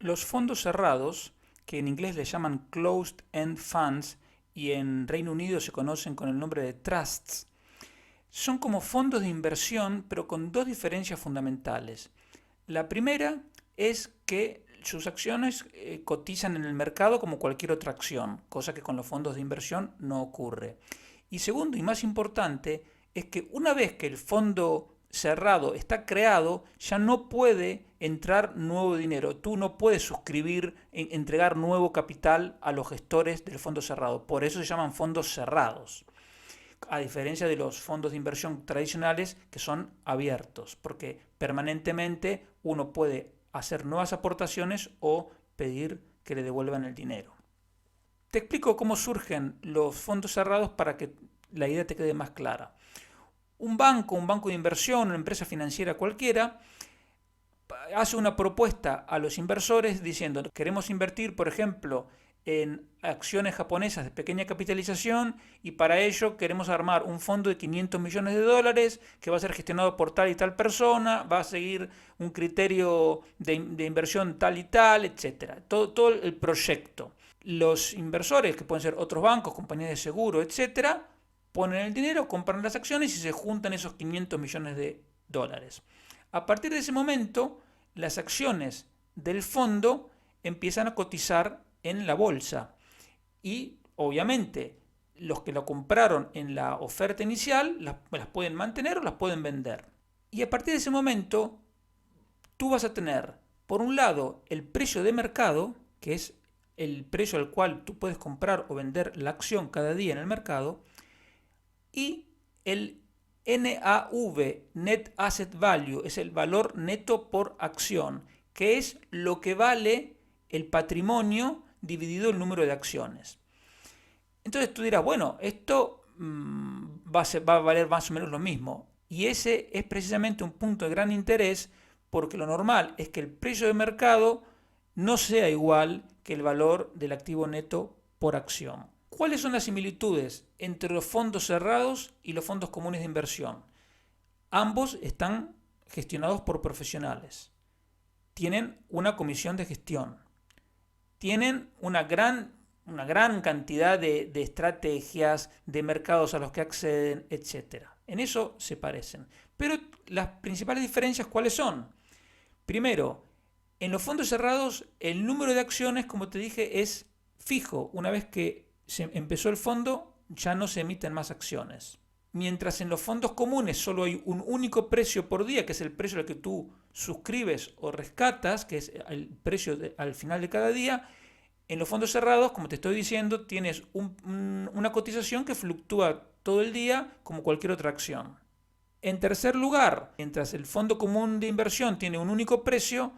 Los fondos cerrados, que en inglés le llaman closed-end funds y en Reino Unido se conocen con el nombre de trusts, son como fondos de inversión, pero con dos diferencias fundamentales. La primera es que sus acciones cotizan en el mercado como cualquier otra acción, cosa que con los fondos de inversión no ocurre. Y segundo y más importante es que una vez que el fondo cerrado está creado, ya no puede entrar nuevo dinero. Tú no puedes suscribir, entregar nuevo capital a los gestores del fondo cerrado. Por eso se llaman fondos cerrados. A diferencia de los fondos de inversión tradicionales que son abiertos, porque permanentemente uno puede hacer nuevas aportaciones o pedir que le devuelvan el dinero. Te explico cómo surgen los fondos cerrados para que la idea te quede más clara. Un banco de inversión, una empresa financiera cualquiera, hace una propuesta a los inversores diciendo: queremos invertir, por ejemplo, en acciones japonesas de pequeña capitalización y para ello queremos armar un fondo de 500 millones de dólares que va a ser gestionado por tal y tal persona, va a seguir un criterio de inversión tal y tal, etc. Todo el proyecto. Los inversores, que pueden ser otros bancos, compañías de seguro, etc., ponen el dinero, compran las acciones y se juntan esos 500 millones de dólares. A partir de ese momento, las acciones del fondo empiezan a cotizar en la bolsa y obviamente los que lo compraron en la oferta inicial las pueden mantener o las pueden vender. Y a partir de ese momento tú vas a tener, por un lado, el precio de mercado, que es el precio al cual tú puedes comprar o vender la acción cada día en el mercado, y el NAV, Net Asset Value, es el valor neto por acción, que es lo que vale el patrimonio dividido el número de acciones. Entonces tú dirás, bueno, esto va a valer más o menos lo mismo. Y ese es precisamente un punto de gran interés, porque lo normal es que el precio de mercado no sea igual que el valor del activo neto por acción. ¿Cuáles son las similitudes entre los fondos cerrados y los fondos comunes de inversión? Ambos están gestionados por profesionales. Tienen una comisión de gestión. Tienen una gran cantidad de estrategias, de mercados a los que acceden, etc. En eso se parecen. Pero las principales diferencias, ¿cuáles son? Primero, en los fondos cerrados el número de acciones, como te dije, es fijo. Una vez que se empezó el fondo, ya no se emiten más acciones. Mientras en los fondos comunes solo hay un único precio por día, que es el precio al que tú suscribes o rescatas, que es el precio al final de cada día. En los fondos cerrados, como te estoy diciendo, tienes una cotización que fluctúa todo el día como cualquier otra acción. En tercer lugar, mientras el fondo común de inversión tiene un único precio,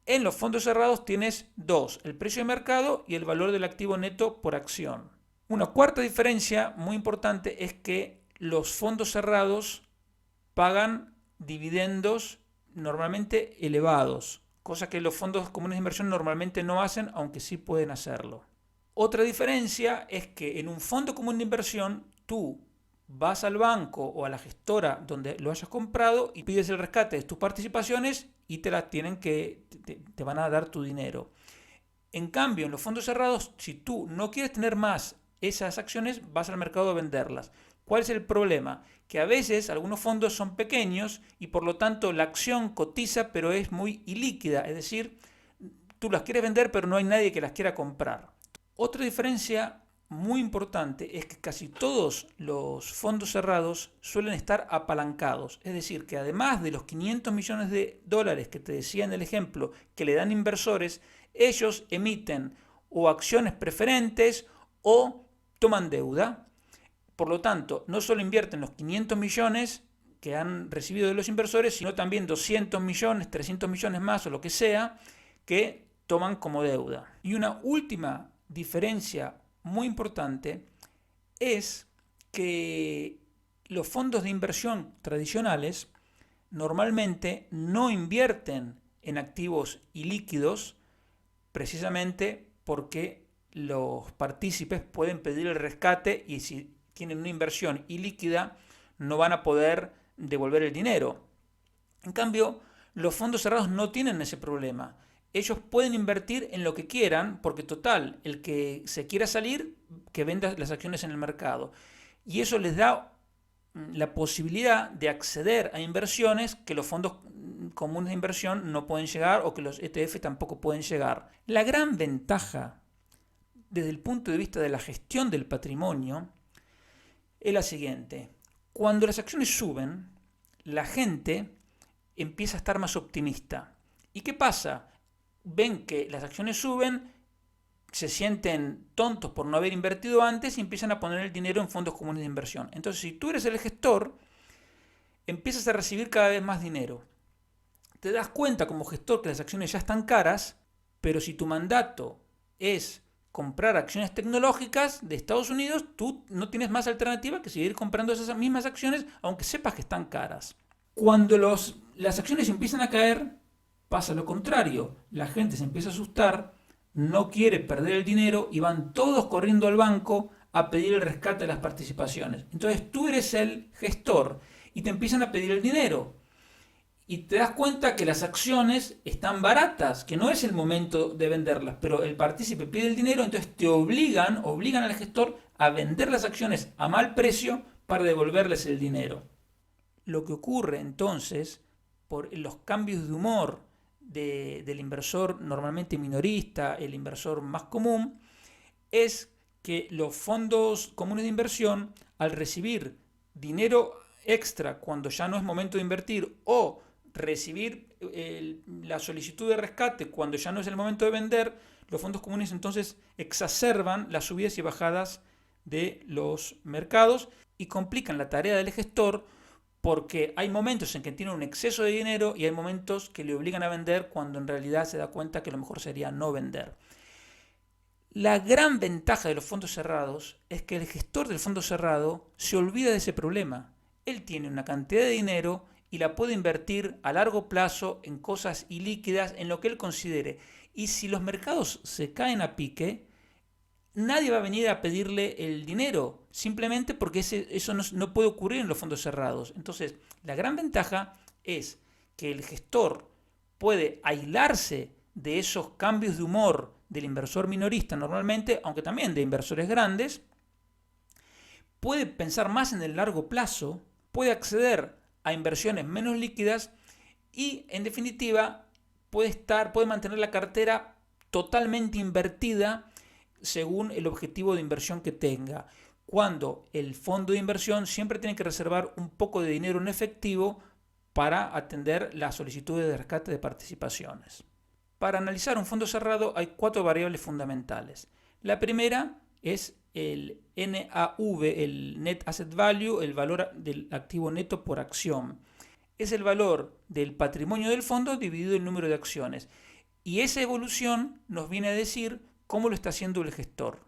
en los fondos cerrados tienes dos: el precio de mercado y el valor del activo neto por acción. Una cuarta diferencia muy importante es que los fondos cerrados pagan dividendos normalmente elevados, cosa que los fondos comunes de inversión normalmente no hacen, aunque sí pueden hacerlo. Otra diferencia es que en un fondo común de inversión tú vas al banco o a la gestora donde lo hayas comprado y pides el rescate de tus participaciones y te van a dar tu dinero. En cambio, en los fondos cerrados, si tú no quieres tener más esas acciones, vas al mercado a venderlas. ¿Cuál es el problema? Que a veces algunos fondos son pequeños y por lo tanto la acción cotiza pero es muy ilíquida, es decir, tú las quieres vender pero no hay nadie que las quiera comprar. Otra diferencia muy importante es que casi todos los fondos cerrados suelen estar apalancados, es decir, que además de los 500 millones de dólares que te decía en el ejemplo que le dan inversores, ellos emiten o acciones preferentes o toman deuda. Por lo tanto, no solo invierten los 500 millones que han recibido de los inversores, sino también 200 millones, 300 millones más o lo que sea, que toman como deuda. Y una última diferencia muy importante es que los fondos de inversión tradicionales normalmente no invierten en activos ilíquidos, precisamente porque los partícipes pueden pedir el rescate y si tienen una inversión ilíquida no van a poder devolver el dinero. En cambio, los fondos cerrados no tienen ese problema. ellos pueden invertir en lo que quieran, porque total, el que se quiera salir, que venda las acciones en el mercado. Y eso les da la posibilidad de acceder a inversiones que los fondos comunes de inversión no pueden llegar o que los ETF tampoco pueden llegar. La gran ventaja desde el punto de vista de la gestión del patrimonio es la siguiente. Cuando las acciones suben, la gente empieza a estar más optimista. ¿Y qué pasa? Ven que las acciones suben, se sienten tontos por no haber invertido antes y empiezan a poner el dinero en fondos comunes de inversión. Entonces, si tú eres el gestor, empiezas a recibir cada vez más dinero. Te das cuenta como gestor que las acciones ya están caras, pero si tu mandato es comprar acciones tecnológicas de Estados Unidos, tú no tienes más alternativa que seguir comprando esas mismas acciones, aunque sepas que están caras. Cuando las acciones empiezan a caer, pasa lo contrario. La gente se empieza a asustar, no quiere perder el dinero y van todos corriendo al banco a pedir el rescate de las participaciones. Entonces tú eres el gestor y te empiezan a pedir el dinero. Y te das cuenta que las acciones están baratas, que no es el momento de venderlas, pero el partícipe pide el dinero, entonces te obligan al gestor a vender las acciones a mal precio para devolverles el dinero. Lo que ocurre entonces, por los cambios de humor del inversor normalmente minorista, el inversor más común, es que los fondos comunes de inversión, al recibir dinero extra cuando ya no es momento de invertir o recibir la solicitud de rescate cuando ya no es el momento de vender, los fondos comunes entonces exacerban las subidas y bajadas de los mercados y complican la tarea del gestor, porque hay momentos en que tiene un exceso de dinero y hay momentos que le obligan a vender cuando en realidad se da cuenta que lo mejor sería no vender. La gran ventaja de los fondos cerrados es que el gestor del fondo cerrado se olvida de ese problema. Él tiene una cantidad de dinero y la puede invertir a largo plazo en cosas ilíquidas, en lo que él considere. Y si los mercados se caen a pique, nadie va a venir a pedirle el dinero, simplemente porque eso no puede ocurrir en los fondos cerrados. Entonces, la gran ventaja es que el gestor puede aislarse de esos cambios de humor del inversor minorista normalmente, aunque también de inversores grandes, puede pensar más en el largo plazo, puede acceder a inversiones menos líquidas y, en definitiva, puede mantener la cartera totalmente invertida según el objetivo de inversión que tenga, cuando el fondo de inversión siempre tiene que reservar un poco de dinero en efectivo para atender las solicitudes de rescate de participaciones. Para analizar un fondo cerrado hay 4 variables fundamentales. La primera es el NAV, el Net Asset Value, el valor del activo neto por acción. Es el valor del patrimonio del fondo dividido el número de acciones. Y esa evolución nos viene a decir cómo lo está haciendo el gestor.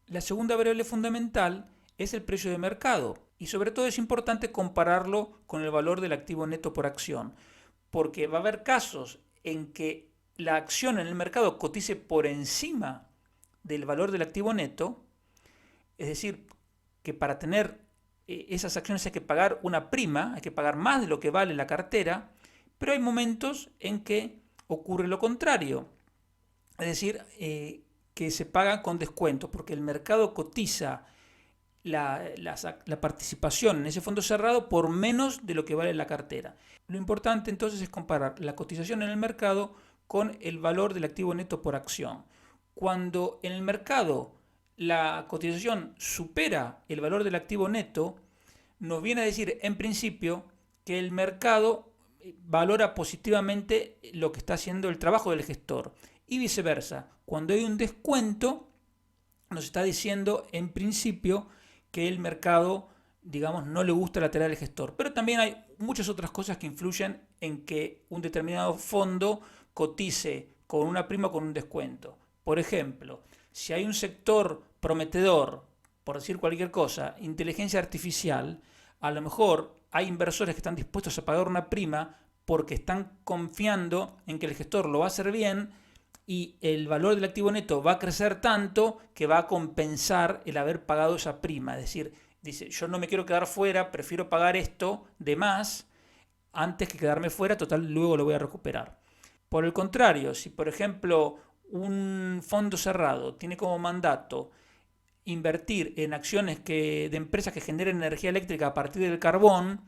La segunda variable fundamental es el precio de mercado. Y sobre todo es importante compararlo con el valor del activo neto por acción. Porque va a haber casos en que la acción en el mercado cotice por encima del valor del activo neto. Es decir, que para tener esas acciones hay que pagar una prima, hay que pagar más de lo que vale la cartera, pero hay momentos en que ocurre lo contrario. Es decir, que se paga con descuento, porque el mercado cotiza la participación en ese fondo cerrado por menos de lo que vale la cartera. Lo importante entonces es comparar la cotización en el mercado con el valor del activo neto por acción. Cuando en el mercado la cotización supera el valor del activo neto, nos viene a decir en principio que el mercado valora positivamente lo que está haciendo el trabajo del gestor. Y viceversa, cuando hay un descuento, nos está diciendo en principio que el mercado, digamos, no le gusta la tarea del gestor. Pero también hay muchas otras cosas que influyen en que un determinado fondo cotice con una prima o con un descuento. Por ejemplo, si hay un sector prometedor, por decir cualquier cosa, inteligencia artificial, a lo mejor hay inversores que están dispuestos a pagar una prima porque están confiando en que el gestor lo va a hacer bien y el valor del activo neto va a crecer tanto que va a compensar el haber pagado esa prima. Es decir, dice, yo no me quiero quedar fuera, prefiero pagar esto de más antes que quedarme fuera, total, luego lo voy a recuperar. Por el contrario, si por ejemplo un fondo cerrado tiene como mandato invertir en acciones de empresas que generen energía eléctrica a partir del carbón,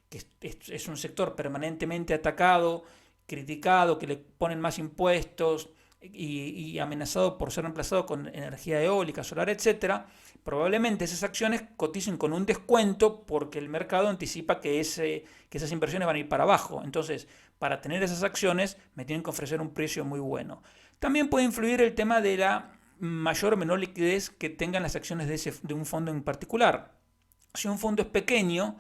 que es un sector permanentemente atacado, criticado, que le ponen más impuestos y amenazado por ser reemplazado con energía eólica, solar, etcétera, probablemente esas acciones coticen con un descuento porque el mercado anticipa que esas inversiones van a ir para abajo. Entonces, para tener esas acciones me tienen que ofrecer un precio muy bueno. También puede influir el tema de la mayor o menor liquidez que tengan las acciones de un fondo en particular. Si un fondo es pequeño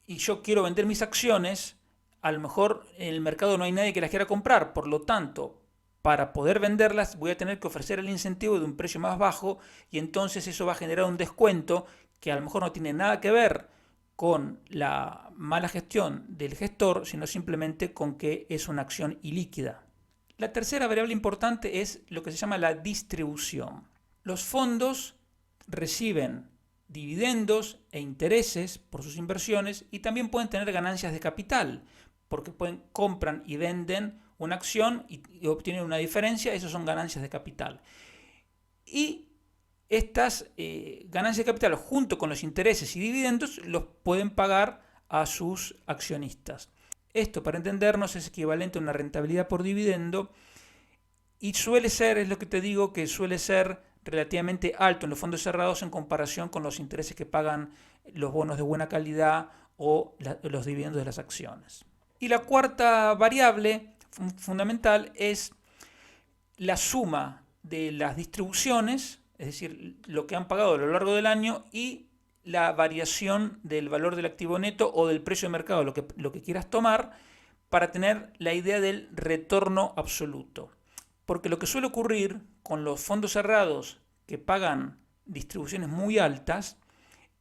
y yo quiero vender mis acciones, a lo mejor en el mercado no hay nadie que las quiera comprar, por lo tanto, para poder venderlas voy a tener que ofrecer el incentivo de un precio más bajo y entonces eso va a generar un descuento que a lo mejor no tiene nada que ver con la mala gestión del gestor, sino simplemente con que es una acción ilíquida. La tercera variable importante es lo que se llama la distribución. Los fondos reciben dividendos e intereses por sus inversiones y también pueden tener ganancias de capital, porque compran y venden una acción y obtienen una diferencia, eso son ganancias de capital. Y estas ganancias de capital junto con los intereses y dividendos los pueden pagar a sus accionistas. Esto, para entendernos, es equivalente a una rentabilidad por dividendo y suele ser, es lo que te digo, que suele ser relativamente alto en los fondos cerrados en comparación con los intereses que pagan los bonos de buena calidad o los dividendos de las acciones. Y la cuarta variable fundamental es la suma de las distribuciones, es decir, lo que han pagado a lo largo del año y la variación del valor del activo neto o del precio de mercado, lo que quieras tomar, para tener la idea del retorno absoluto. Porque lo que suele ocurrir con los fondos cerrados que pagan distribuciones muy altas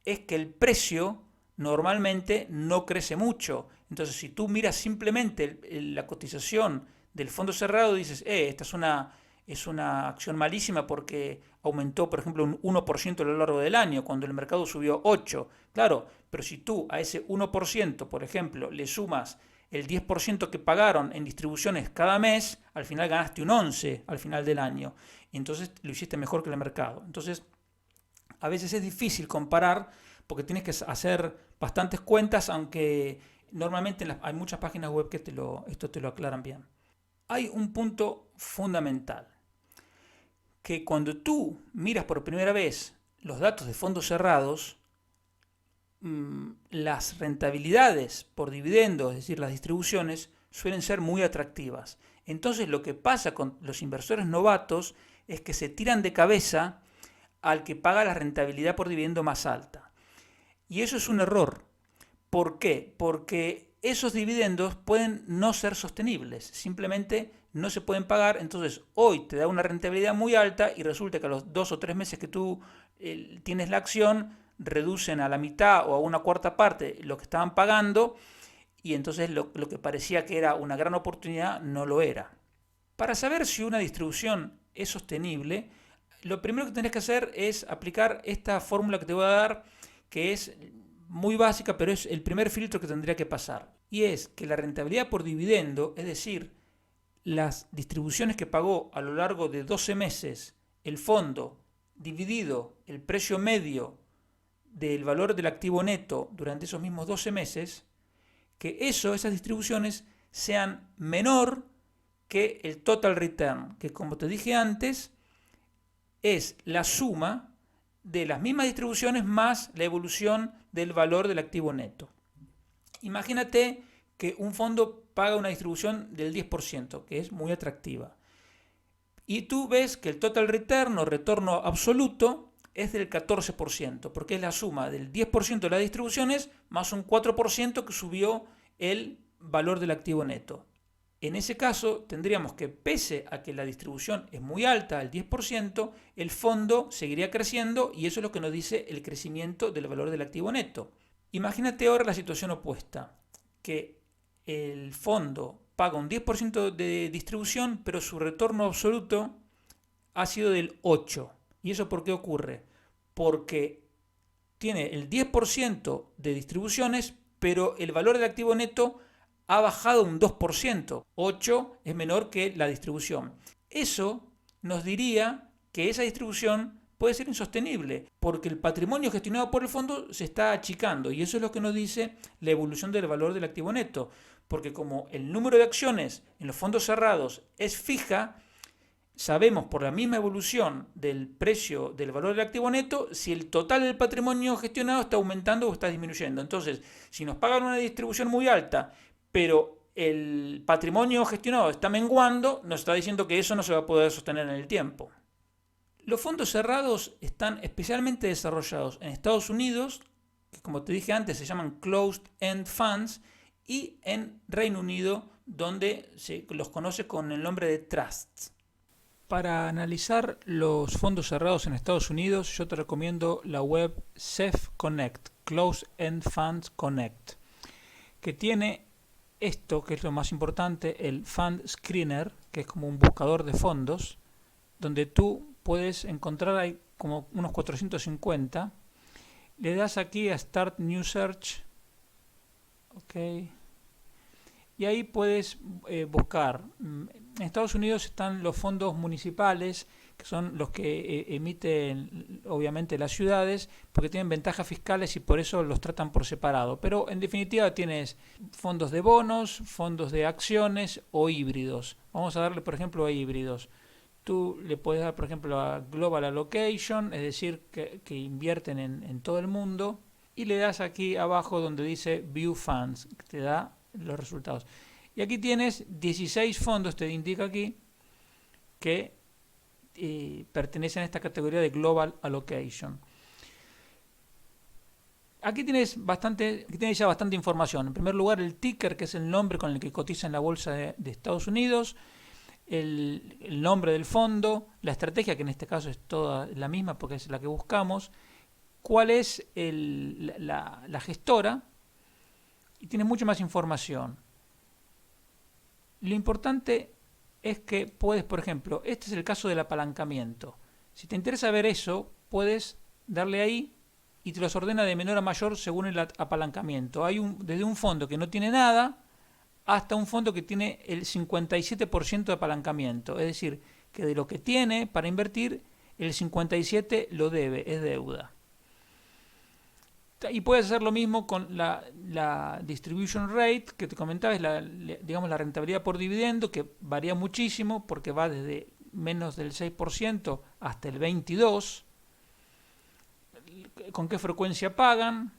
es que el precio normalmente no crece mucho. Entonces, si tú miras simplemente la cotización del fondo cerrado, dices, esta es una acción malísima porque aumentó, por ejemplo, un 1% a lo largo del año, cuando el mercado subió 8%. Claro, pero si tú a ese 1%, por ejemplo, le sumas el 10% que pagaron en distribuciones cada mes, al final ganaste un 11% al final del año. Entonces lo hiciste mejor que el mercado. Entonces, a veces es difícil comparar porque tienes que hacer bastantes cuentas, aunque normalmente hay muchas páginas web que esto te lo aclaran bien. Hay un punto fundamental, que cuando tú miras por primera vez los datos de fondos cerrados, las rentabilidades por dividendos, es decir, las distribuciones, suelen ser muy atractivas. Entonces lo que pasa con los inversores novatos es que se tiran de cabeza al que paga la rentabilidad por dividendo más alta. Y eso es un error. ¿Por qué? Porque esos dividendos pueden no ser sostenibles, simplemente no se pueden pagar. Entonces hoy te da una rentabilidad muy alta y resulta que a los 2 o 3 meses que tú tienes la acción, reducen a la mitad o a una cuarta parte lo que estaban pagando y entonces lo que parecía que era una gran oportunidad no lo era. Para saber si una distribución es sostenible, lo primero que tenés que hacer es aplicar esta fórmula que te voy a dar, que es muy básica, pero es el primer filtro que tendría que pasar. Y es que la rentabilidad por dividendo, es decir, las distribuciones que pagó a lo largo de 12 meses el fondo, dividido el precio medio del valor del activo neto durante esos mismos 12 meses, que esas distribuciones sean menor que el total return, que como te dije antes, es la suma de las mismas distribuciones más la evolución del valor del activo neto. Imagínate que un fondo paga una distribución del 10%, que es muy atractiva. Y tú ves que el total return o retorno absoluto es del 14%, porque es la suma del 10% de las distribuciones más un 4% que subió el valor del activo neto. En ese caso tendríamos que, pese a que la distribución es muy alta, el 10%, el fondo seguiría creciendo y eso es lo que nos dice el crecimiento del valor del activo neto. Imagínate ahora la situación opuesta, que el fondo paga un 10% de distribución, pero su retorno absoluto ha sido del 8%. ¿Y eso por qué ocurre? Porque tiene el 10% de distribuciones, pero el valor del activo neto ha bajado un 2%. 8 es menor que la distribución. Eso nos diría que esa distribución puede ser insostenible, porque el patrimonio gestionado por el fondo se está achicando, y eso es lo que nos dice la evolución del valor del activo neto, porque como el número de acciones en los fondos cerrados es fija, sabemos por la misma evolución del precio del valor del activo neto si el total del patrimonio gestionado está aumentando o está disminuyendo. Entonces, si nos pagan una distribución muy alta, pero el patrimonio gestionado está menguando, nos está diciendo que eso no se va a poder sostener en el tiempo. Los fondos cerrados están especialmente desarrollados en Estados Unidos, que como te dije antes se llaman Closed End Funds, y en Reino Unido, donde se los conoce con el nombre de Trusts. Para analizar los fondos cerrados en Estados Unidos, yo te recomiendo la web CEF Connect, Closed End Funds Connect, que tiene esto, que es lo más importante, el Fund Screener, que es como un buscador de fondos, donde tú puedes encontrar, hay como unos 450, le das aquí a Start New Search, ok, y ahí puedes buscar. En Estados Unidos están los fondos municipales, que son los que emiten obviamente las ciudades, porque tienen ventajas fiscales y por eso los tratan por separado. Pero en definitiva tienes fondos de bonos, fondos de acciones o híbridos. Vamos a darle por ejemplo a híbridos. Tú le puedes dar por ejemplo a Global Allocation, es decir, que invierten en todo el mundo, y le das aquí abajo donde dice View Funds, que te da los resultados. Y aquí tienes 16 fondos, te indica aquí, que pertenecen a esta categoría de Global Allocation. Aquí tienes ya bastante información. En primer lugar, el ticker, que es el nombre con el que cotiza en la bolsa de Estados Unidos, el nombre del fondo, la estrategia, que en este caso es toda la misma porque es la que buscamos, cuál es la gestora, y tienes mucha más información. Lo importante es que puedes, por ejemplo, este es el caso del apalancamiento. Si te interesa ver eso, puedes darle ahí y te los ordena de menor a mayor según el apalancamiento. Hay desde un fondo que no tiene nada hasta un fondo que tiene el 57% de apalancamiento. Es decir, que de lo que tiene para invertir, el 57% lo debe, es deuda. Y puedes hacer lo mismo con la distribution rate que te comentaba, es digamos la rentabilidad por dividendo, que varía muchísimo porque va desde menos del 6% hasta el 22%. Con qué frecuencia pagan.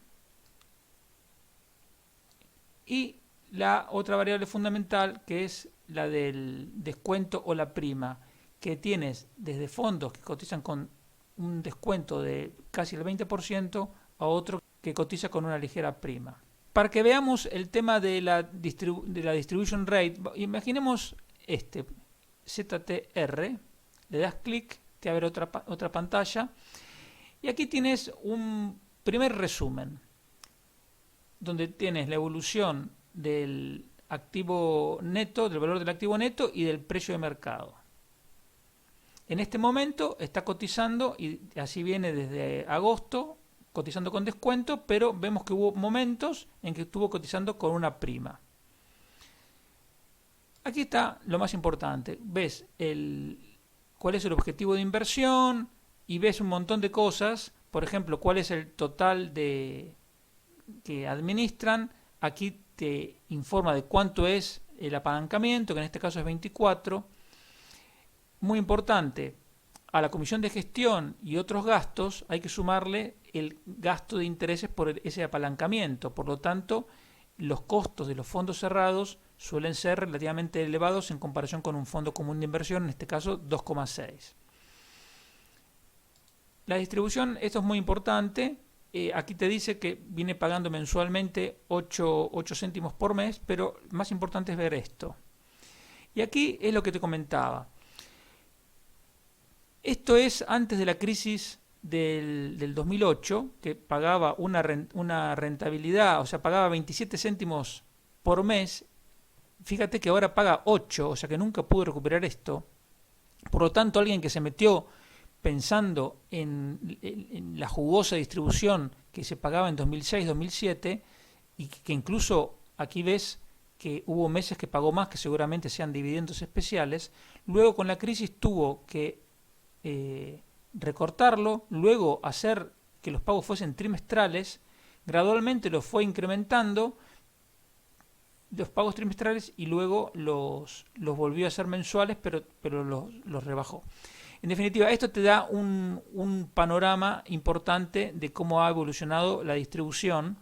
Y la otra variable fundamental, que es la del descuento o la prima, que tienes desde fondos que cotizan con un descuento de casi el 20% a otro que cotiza con una ligera prima. Para que veamos el tema de la distribution rate, imaginemos este ZTR, le das clic, te abre otra pantalla, y aquí tienes un primer resumen, donde tienes la evolución del activo neto, del valor del activo neto y del precio de mercado. En este momento está cotizando, y así viene desde agosto, cotizando con descuento, pero vemos que hubo momentos en que estuvo cotizando con una prima. Aquí está lo más importante. Ves cuál es el objetivo de inversión y ves un montón de cosas. Por ejemplo, cuál es el total que administran. Aquí te informa de cuánto es el apalancamiento, que en este caso es 24. Muy importante, a la comisión de gestión y otros gastos hay que sumarle el gasto de intereses por ese apalancamiento. Por lo tanto, los costos de los fondos cerrados suelen ser relativamente elevados en comparación con un fondo común de inversión, en este caso 2,6. La distribución, esto es muy importante. Aquí te dice que viene pagando mensualmente 8 céntimos por mes, pero más importante es ver esto. Y aquí es lo que te comentaba. Esto es antes de la crisis del 2008, que pagaba una rentabilidad, o sea, pagaba 27 céntimos por mes. Fíjate que ahora paga 8, o sea que nunca pudo recuperar esto. Por lo tanto, alguien que se metió pensando en la jugosa distribución que se pagaba en 2006-2007, y que incluso aquí ves que hubo meses que pagó más, que seguramente sean dividendos especiales. Luego con la crisis tuvo que recortarlo, luego hacer que los pagos fuesen trimestrales, gradualmente los fue incrementando los pagos trimestrales y luego los volvió a hacer mensuales, pero los rebajó. En definitiva, esto te da un panorama importante de cómo ha evolucionado la distribución.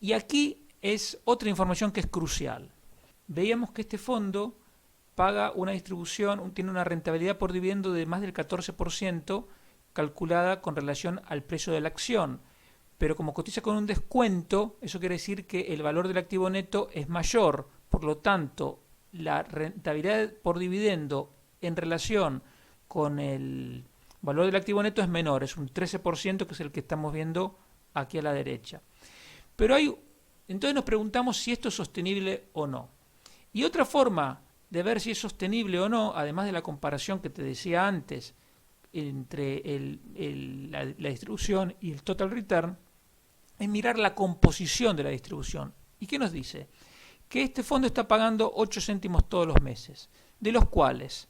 Y aquí es otra información que es crucial. Veíamos que este fondo paga una distribución, tiene una rentabilidad por dividendo de más del 14% calculada con relación al precio de la acción. Pero como cotiza con un descuento, eso quiere decir que el valor del activo neto es mayor. Por lo tanto, la rentabilidad por dividendo en relación con el valor del activo neto es menor, es un 13%, que es el que estamos viendo aquí a la derecha. Pero entonces nos preguntamos si esto es sostenible o no. Y otra forma de ver si es sostenible o no, además de la comparación que te decía antes entre la distribución y el total return, es mirar la composición de la distribución. ¿Y qué nos dice? Que este fondo está pagando 8 céntimos todos los meses, de los cuales,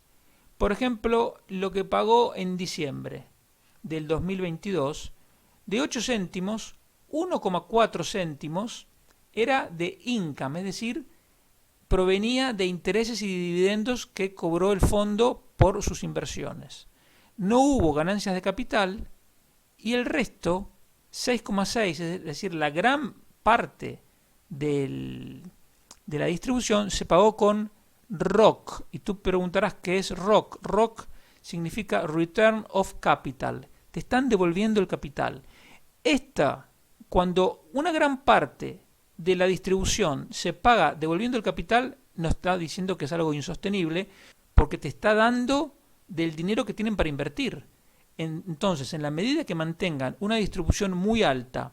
por ejemplo, lo que pagó en diciembre del 2022, de 8 céntimos, 1,4 céntimos era de income, es decir, provenía de intereses y dividendos que cobró el fondo por sus inversiones. No hubo ganancias de capital y el resto, 6,6, es decir, la gran parte de la distribución se pagó con ROC. Y tú preguntarás qué es ROC. ROC significa Return of Capital. Te están devolviendo el capital. Cuando una gran parte de la distribución se paga devolviendo el capital, nos está diciendo que es algo insostenible, porque te está dando del dinero que tienen para invertir. Entonces, en la medida que mantengan una distribución muy alta,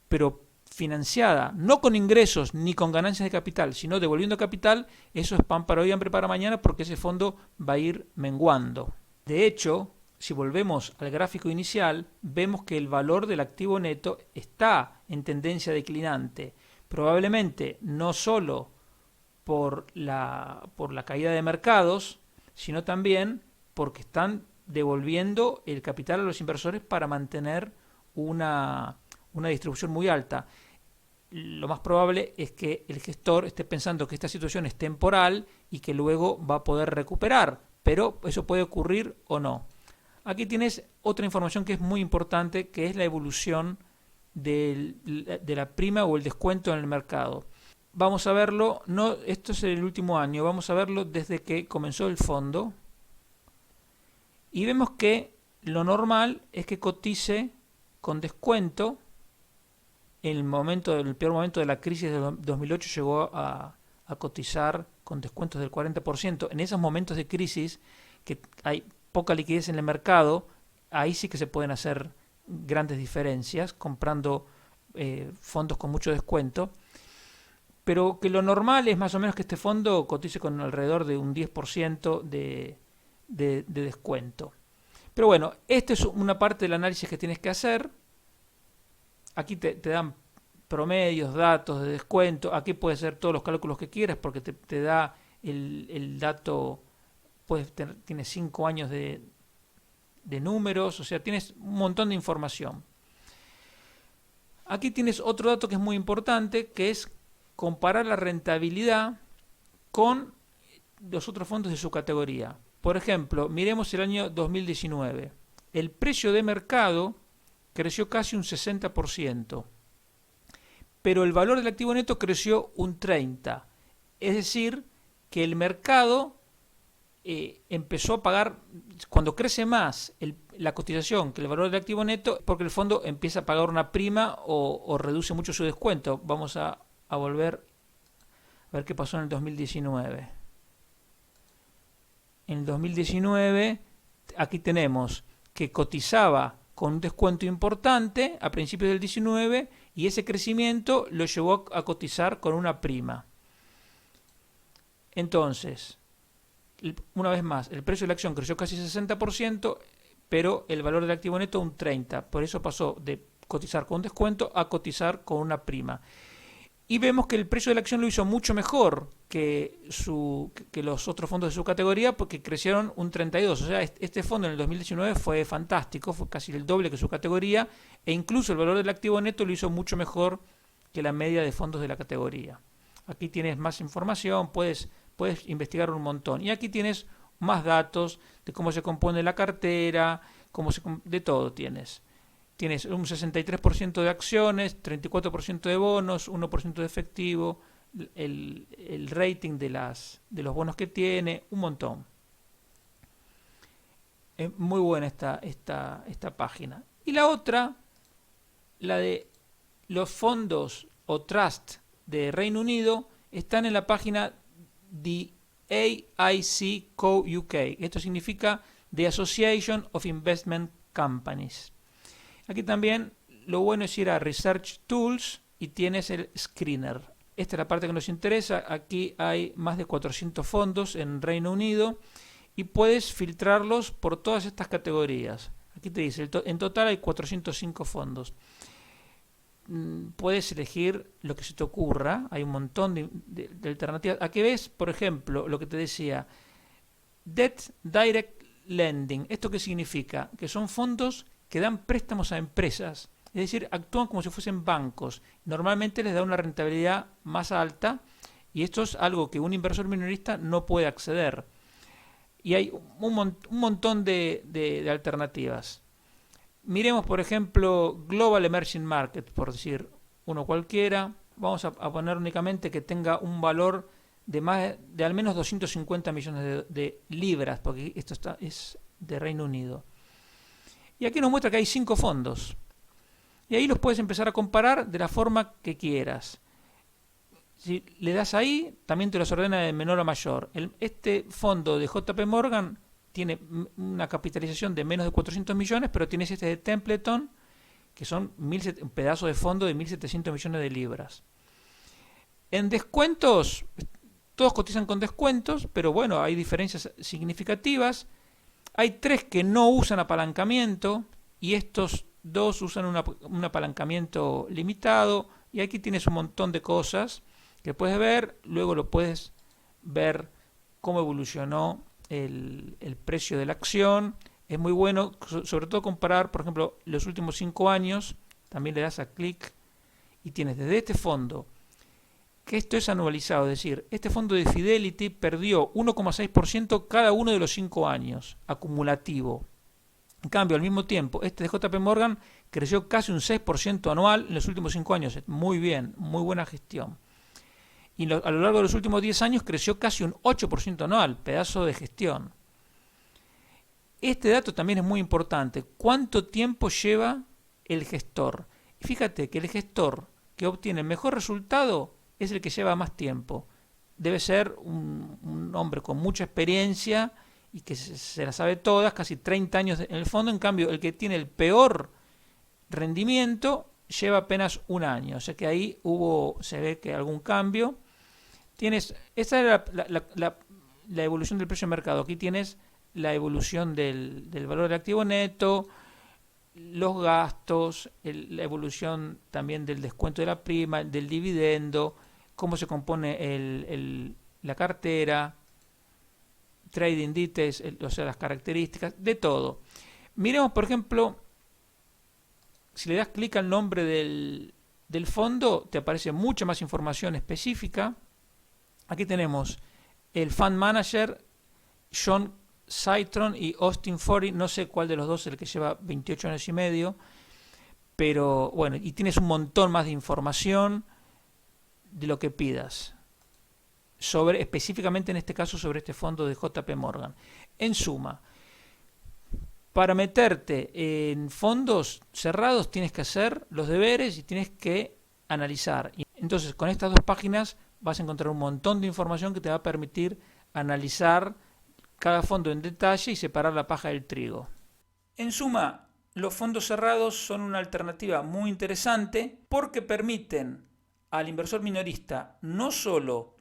pero financiada, no con ingresos ni con ganancias de capital, sino devolviendo capital, eso es pan para hoy, hambre para mañana, porque ese fondo va a ir menguando. De hecho, si volvemos al gráfico inicial, vemos que el valor del activo neto está en tendencia declinante. Probablemente no solo por la caída de mercados, sino también porque están devolviendo el capital a los inversores para mantener una distribución muy alta. Lo más probable es que el gestor esté pensando que esta situación es temporal y que luego va a poder recuperar, pero eso puede ocurrir o no. Aquí tienes otra información que es muy importante, que es la evolución de la prima o el descuento en el mercado. Vamos a verlo, esto es el último año, vamos a verlo desde que comenzó el fondo. Y vemos que lo normal es que cotice con descuento. En el peor momento de la crisis de 2008 llegó a cotizar con descuentos del 40%. En esos momentos de crisis, que hay poca liquidez en el mercado, ahí sí que se pueden hacer grandes diferencias comprando fondos con mucho descuento. Pero que lo normal es más o menos que este fondo cotice con alrededor de un 10% de descuento. Pero bueno, esta es una parte del análisis que tienes que hacer. Aquí te dan promedios, datos de descuento. Aquí puedes hacer todos los cálculos que quieras porque te da el dato. Tienes 5 años de números, o sea, tienes un montón de información. Aquí tienes otro dato que es muy importante, que es comparar la rentabilidad con los otros fondos de su categoría. Por ejemplo, miremos el año 2019. El precio de mercado creció casi un 60%, pero el valor del activo neto creció un 30%. Es decir, que el mercado empezó a pagar, cuando crece más la cotización que el valor del activo neto, porque el fondo empieza a pagar una prima o reduce mucho su descuento. Vamos a volver a ver qué pasó en el 2019. En el 2019, aquí tenemos que cotizaba con un descuento importante a principios del 19 y ese crecimiento lo llevó a cotizar con una prima. Entonces, una vez más, el precio de la acción creció casi 60%, pero el valor del activo neto un 30%. Por eso pasó de cotizar con un descuento a cotizar con una prima. Y vemos que el precio de la acción lo hizo mucho mejor que los otros fondos de su categoría, porque crecieron un 32%. O sea, este fondo en el 2019 fue fantástico, fue casi el doble que su categoría, e incluso el valor del activo neto lo hizo mucho mejor que la media de fondos de la categoría. Aquí tienes más información, puedes investigar un montón. Y aquí tienes más datos de cómo se compone la cartera, de todo tienes. Tienes un 63% de acciones, 34% de bonos, 1% de efectivo, el rating de los bonos que tiene, un montón. Es muy buena esta página. Y la otra, la de los fondos o trust de Reino Unido, están en la página The AIC Co. UK. Esto significa The Association of Investment Companies. Aquí también lo bueno es ir a Research Tools y tienes el Screener. Esta es la parte que nos interesa. Aquí hay más de 400 fondos en Reino Unido y puedes filtrarlos por todas estas categorías. Aquí te dice, en total hay 405 fondos. Puedes elegir lo que se te ocurra. Hay un montón de alternativas. Aquí ves, por ejemplo, lo que te decía, Debt Direct Lending. ¿Esto qué significa? Que son fondos que dan préstamos a empresas, es decir, actúan como si fuesen bancos. Normalmente les da una rentabilidad más alta y esto es algo que un inversor minorista no puede acceder. Y hay un montón de alternativas. Miremos, por ejemplo, Global Emerging Market, por decir uno cualquiera. Vamos a poner únicamente que tenga un valor de al menos 250 millones de libras, porque esto es de Reino Unido. Y aquí nos muestra que hay 5 fondos. Y ahí los puedes empezar a comparar de la forma que quieras. Si le das ahí, también te los ordena de menor a mayor. Este fondo de JP Morgan tiene una capitalización de menos de 400 millones, pero tienes este de Templeton, que son un pedazo de fondo de 1.700 millones de libras. En descuentos, todos cotizan con descuentos, pero bueno, hay diferencias significativas. Hay 3 que no usan apalancamiento y estos 2 usan un apalancamiento limitado. Y aquí tienes un montón de cosas que puedes ver. Luego lo puedes ver cómo evolucionó el precio de la acción. Es muy bueno, sobre todo comparar, por ejemplo, los últimos 5 años. También le das a clic y tienes desde este fondo, que esto es anualizado, es decir, este fondo de Fidelity perdió 1,6% cada uno de los 5 años, acumulativo. En cambio, al mismo tiempo, este de JP Morgan creció casi un 6% anual en los últimos 5 años. Muy bien, muy buena gestión. Y a lo largo de los últimos 10 años creció casi un 8% anual, pedazo de gestión. Este dato también es muy importante. ¿Cuánto tiempo lleva el gestor? Y fíjate que el gestor que obtiene el mejor resultado es el que lleva más tiempo. Debe ser un hombre con mucha experiencia y que se la sabe todas, casi 30 años en el fondo. En cambio, el que tiene el peor rendimiento lleva apenas un año. O sea que ahí se ve que algún cambio. Esta era la evolución del precio de mercado. Aquí tienes la evolución del valor del activo neto, los gastos, la evolución también del descuento de la prima, del dividendo, cómo se compone la cartera, trading details, o sea, las características, de todo. Miremos, por ejemplo, si le das clic al nombre del fondo, te aparece mucha más información específica. Aquí tenemos el Fund Manager, John Citron y Austin Forey, no sé cuál de los dos es el que lleva 28 años y medio, pero bueno, y tienes un montón más de información de lo que pidas, específicamente en este caso sobre este fondo de JP Morgan. En suma, para meterte en fondos cerrados tienes que hacer los deberes y tienes que analizar. Entonces, con estas 2 páginas vas a encontrar un montón de información que te va a permitir analizar cada fondo en detalle y separar la paja del trigo. En suma, los fondos cerrados son una alternativa muy interesante porque permiten al inversor minorista no solo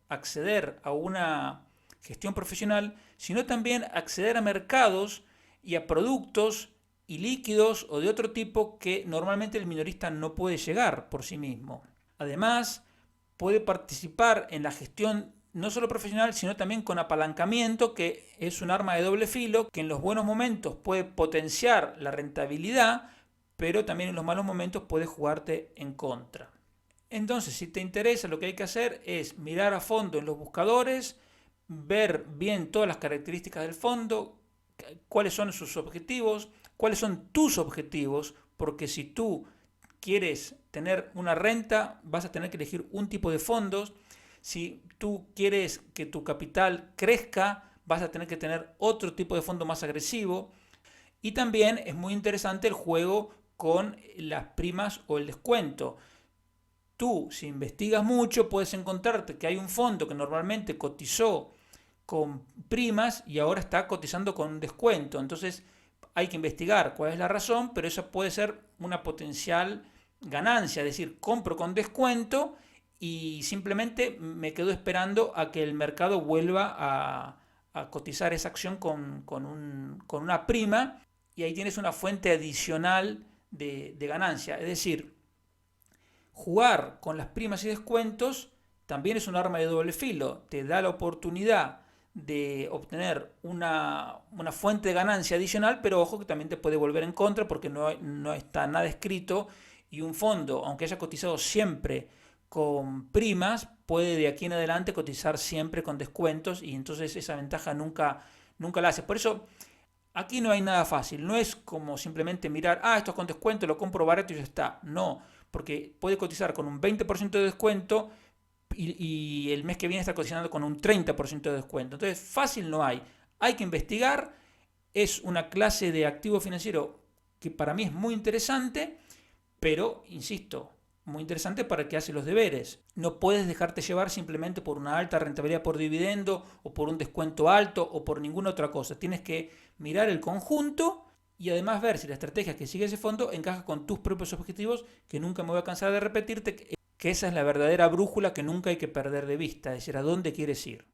acceder a una gestión profesional, sino también acceder a mercados y a productos y líquidos o de otro tipo que normalmente el minorista no puede llegar por sí mismo. Además, puede participar en la gestión no solo profesional, sino también con apalancamiento, que es un arma de doble filo, que en los buenos momentos puede potenciar la rentabilidad, pero también en los malos momentos puede jugarte en contra. Entonces, si te interesa, lo que hay que hacer es mirar a fondo en los buscadores, ver bien todas las características del fondo, cuáles son sus objetivos, cuáles son tus objetivos, porque si tú quieres tener una renta, vas a tener que elegir un tipo de fondos. Si tú quieres que tu capital crezca, vas a tener que tener otro tipo de fondo más agresivo. Y también es muy interesante el juego con las primas o el descuento. Tú, si investigas mucho, puedes encontrarte que hay un fondo que normalmente cotizó con primas y ahora está cotizando con un descuento. Entonces hay que investigar cuál es la razón, pero eso puede ser una potencial ganancia, es decir, compro con descuento y simplemente me quedo esperando a que el mercado vuelva a cotizar esa acción con una prima y ahí tienes una fuente adicional de ganancia. Es decir, jugar con las primas y descuentos también es un arma de doble filo, te da la oportunidad de obtener una fuente de ganancia adicional, pero ojo que también te puede volver en contra porque no está nada escrito y un fondo, aunque haya cotizado siempre con primas, puede de aquí en adelante cotizar siempre con descuentos y entonces esa ventaja nunca la hace. Por eso aquí no hay nada fácil, no es como simplemente mirar, esto es con descuento, lo compro barato y ya está. No, porque puede cotizar con un 20% de descuento y el mes que viene está cotizando con un 30% de descuento. Entonces, fácil no hay. Hay que investigar. Es una clase de activo financiero que para mí es muy interesante, pero, insisto, muy interesante para el que hace los deberes. No puedes dejarte llevar simplemente por una alta rentabilidad por dividendo o por un descuento alto o por ninguna otra cosa. Tienes que mirar el conjunto y además ver si la estrategia que sigue ese fondo encaja con tus propios objetivos, que nunca me voy a cansar de repetirte que esa es la verdadera brújula que nunca hay que perder de vista, es decir, a dónde quieres ir.